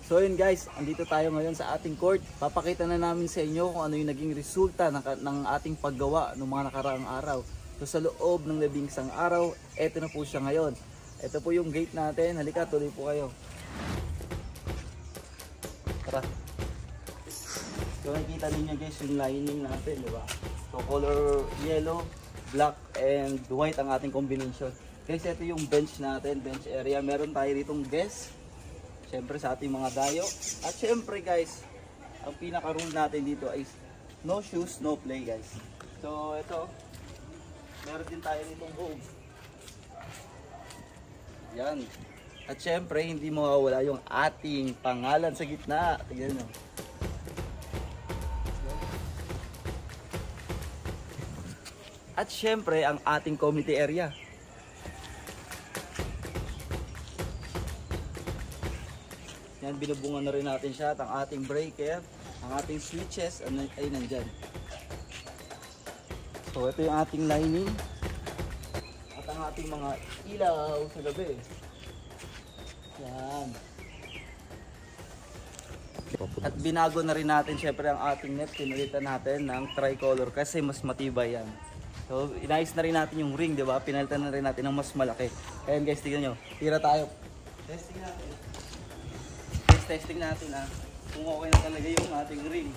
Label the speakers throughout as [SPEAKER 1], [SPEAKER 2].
[SPEAKER 1] So yun guys, andito tayo ngayon sa ating court. Papakita na namin sa inyo kung ano yung naging resulta ng ating paggawa ng mga nakaraang araw. So sa loob ng 11 araw, eto na po siya ngayon. Ito po yung gate natin. Halika, tuloy po kayo. Tara. So nakikita ninyo guys yung lining natin, di ba? So color yellow, black, and white ang ating combination. Guys, ito yung bench natin, bench area. Meron tayo ditong guest. Siyempre sa ating mga dayo. At siyempre guys, ang pinaka-rule natin dito ay no shoes, no play guys. So ito, meron din tayo ditong home. Yan. At siyempre, hindi mawawala yung ating pangalan sa gitna. Tignan nyo. At siyempre, ang ating committee area. Yan, binubungan na rin natin siya at ang ating breaker, ang ating switches ay nandyan. So ito yung ating lining at ang ating mga ilaw sa gabi. Yan. At binago na rin natin syempre ang ating net, pinalitan natin ng tricolor kasi mas matibay yan. So inayos na rin natin yung ring, di ba? Pinalitan na rin natin ng mas malaki. Ayan guys, tignan nyo, tira tayo. Testing natin. Testing natin kung okay na talaga yung ating ring.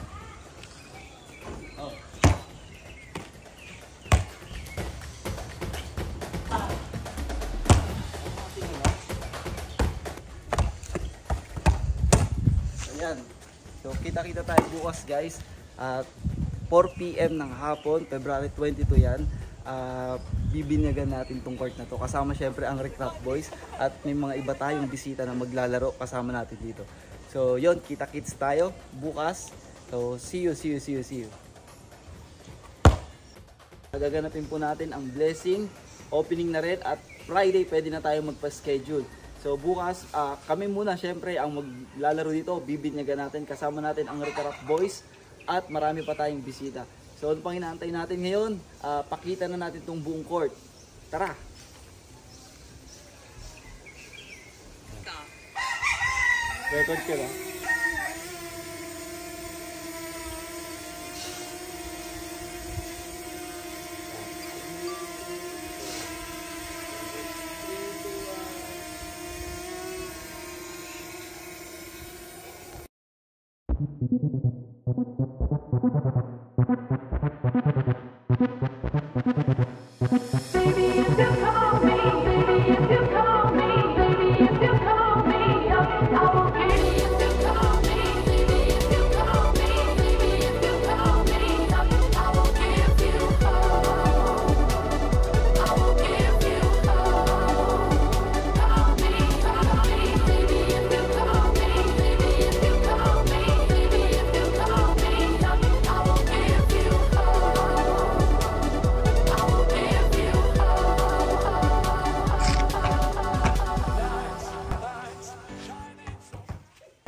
[SPEAKER 1] Oh. Ayan. So kita-kita tayo bukas guys at 4 PM ng hapon, February 22 yan. Bibinyagan natin tong court na to kasama syempre ang Recraft Boys at may mga iba tayong bisita na maglalaro kasama natin dito. So yon, kita-kits tayo bukas. So see you. Gaganapin po natin ang blessing, opening na rin at Friday pwede na tayo magpa-schedule. So bukas kami muna syempre ang maglalaro dito, bibinyagan natin kasama natin ang Recraft Boys at marami pa tayong bisita. So ano pang inaantay natin ngayon? Pakita na natin itong buong court. Tara! Record ka ba?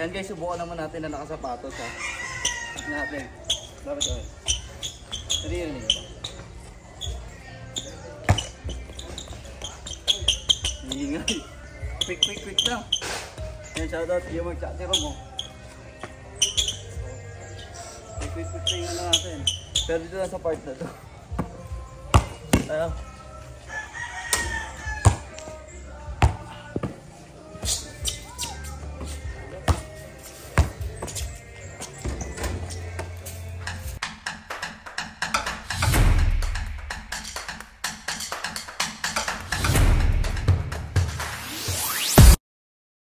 [SPEAKER 1] Ayan guys, subukan naman natin na nakasapatos ha. Natin. Dapat gawin. Naririnig ba? Ingay. Quick lang. Ayan, shoutout yung mag-chatero mo. Quick na natin. Pero dito na sa part na to. Tayo.